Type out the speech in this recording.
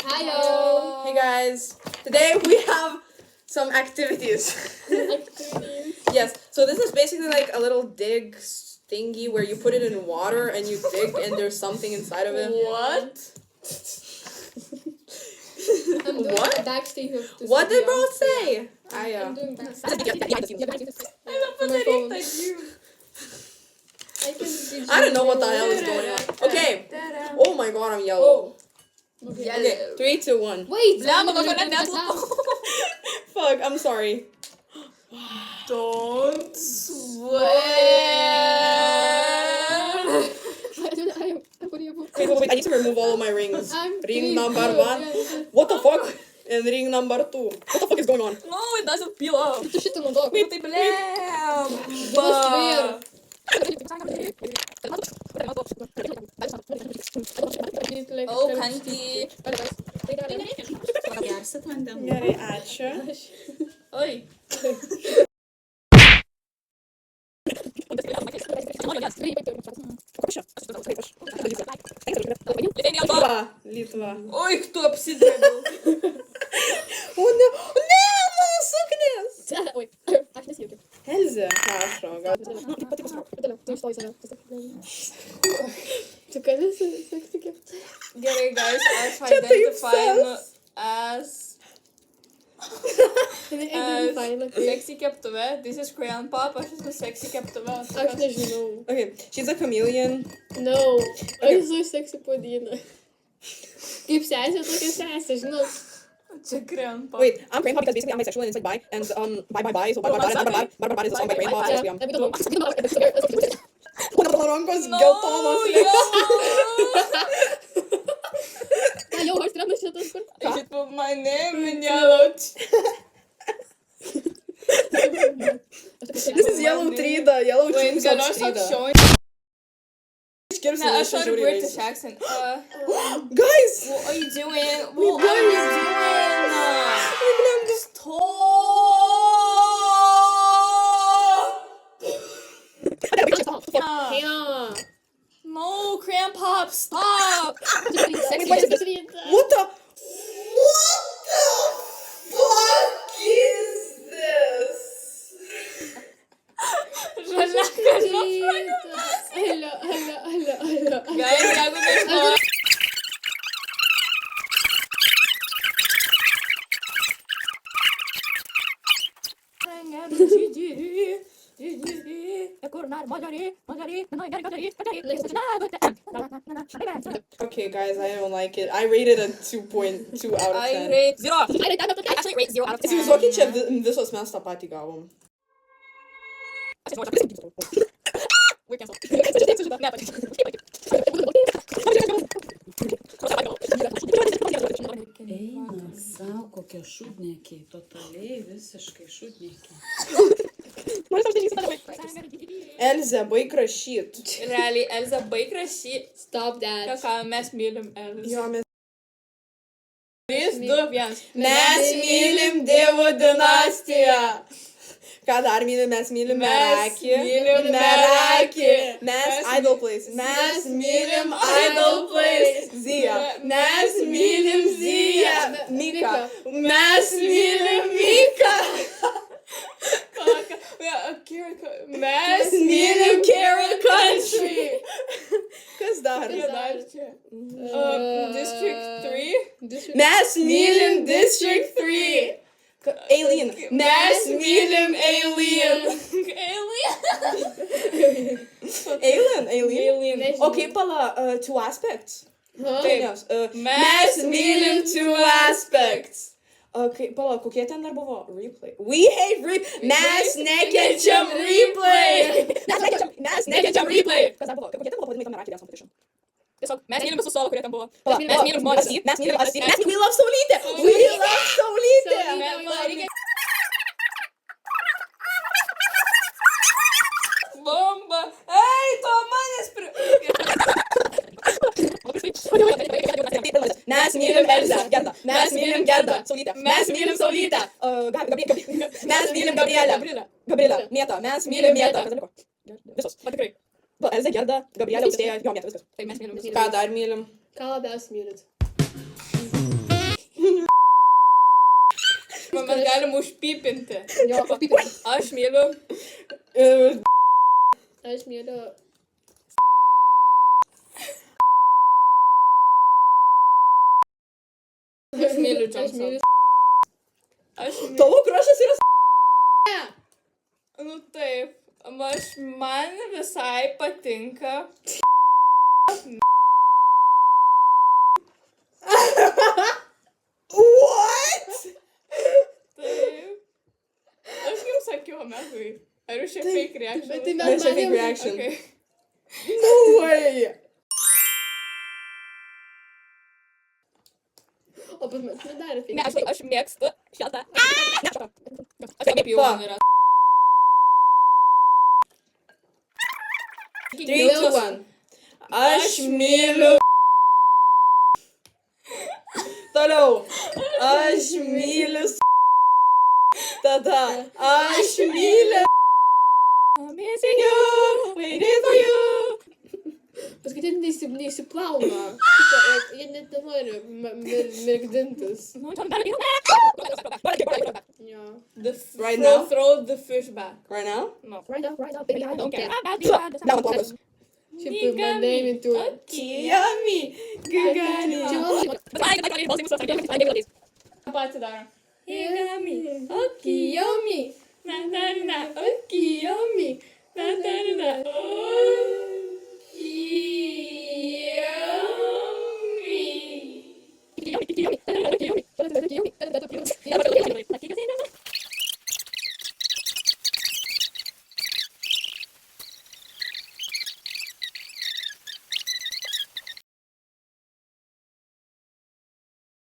Hello. Hey guys, today we have some activities. Yes, so this is basically like a little dig thingy where you put it in water and you dig and there's something inside of it. What? I'm doing What? backstage of the What did studio. bro say? I'm doing backstage. I don't know what the hell is going on. Okay. Oh my god, I'm yellow. Okay, 3, 2, 1. Wait. Fuck, I'm sorry. Don't swear. Okay, wait, I need to remove all of my rings. Ring number 1. What the fuck? And ring number 2. What the fuck is going on? No, it doesn't peel up. Ты что-то надо? Ну ты, бля. Oh, kanti. Gerai, ačiū. Oi. Litva. Oi, кто обсидел? O ne, mano, suknės! Ой, aš nesijaukiu. Elze, prašo, gal. Tu išstojai save. Tu ką visi seksi kepti? Gerai, guys, aš Čia taip identifyinu sas. as sexy keptuvė. This is crayon pop, aš esu sexy keptuvė. Aš nežinau. Okay, she's a chameleon. No. Aš esu seksi podina. Kaip sesė, tokia sesė, žinau. Čia crayon pop. Wait, I'm crayon pop because basically I'm bisexual and it's like bi, and bi, so bi is a song by crayon pop, so basically I'm... Mano rankos geltonos. Jau, aš trenu šitas kur. You should put my name in yellow. This is yellow trida, yellow Wait, cheeks can on I stop trida. showing? Skirsi, Nah, I showed a British accent. Guys! What are you doing? What are you doing? Stop! Yeah. No, crayon pop, stop! Sexy. What the fuck is this? Hello. Guys, jeigu nežinau. Okay, guys, I don't like it. I rated a 2.2 out of 10. I rate 0. I actually rate 0 out of 10. Įsivaizduokit, čia visos mes tą patį gavom. We're canceled. Eina sau, kokie šūdniekiai, totaliai visiškai šūdniekiai. Elze, baig rašyt. Realiai, Elza, baig rašyti. Stop that. Ką mes mylim, Elza. Jo, mes 3, 2, 1. Mes mylim Dievo dinastiją. Ką dar mylim? Mes mylim Merakį. mylim Merakį. Mes Mes Idol Place. Mes mylim Idol Place. Zija. Mes mylim Ziją. Mika. Mes mylim Mika. Mes mylim Kara Country. Kas dar? District 3. Mes mylim District 3. Alien. Mes mylim Alien. Alien. Okay, pala, two aspects. Yes, mes mylim two aspects. Okay, pala, kokie ten dar buvo? Replay. We hate replay. Mes nekenčiam replay. Mes nekenčiam replay. Kas dar buvo? Kokie ten buvo pavadinimai Merakį Dance Competition? Tiesiog, mes mylim visus solo, kurie ten buvo. Pala, Mes mylim žmonės. Mes mylim Asyr. We love Saulytę. We love Saulytę. Bomba. Ei, to manęs Mes mylim Elzę, Gerdą. Mes mylim Gerdą, Saulytę. Mes mylim Saulytę. Mes mylim Gabrielę. Gabrielę, Mėtą. Mes mylim Mėtą. Kas dar liko? Visos. Tikrai. Elzė, Gerda, Gabrielė, Austėja, jo Mėta, viskas. Tai mes mylim visus. Ką dar mylim? Ką labiausiai mylit? Mes galim užpipinti. Jo, papipinti. Aš myliu. Aš myliu. Aš myliu Aš Johnson. myliu. Aš myliu. Tavo krašas yra Nu taip. Man visai patinka. What? Taip. Aš jums sakiau, Omegui. Ar jūs čia fake reaction? Bet tai Mes čia fake matėm- reaction. Okay. No way. O pas mes nedarė Ne, fake. aš mėgstu šitą. Aš kaip jau Fuck. yra. 3, 2, 1. Aš myliu. Toliau. Aš myliu. Tada. Aš myliu. Missing you, waiting for you. Paskui ten neįsiplauna. Jie net nenori mergdintis. Jo. Right now? Throw the fish back. Right now? No. Right now, baby, I Don't care. Now focus. Šiaip my name into it. Yummy. Gugani. Čia Patį daro. Yummy. Yummy. Na, na, na. Okay, yummy. Na, na, na.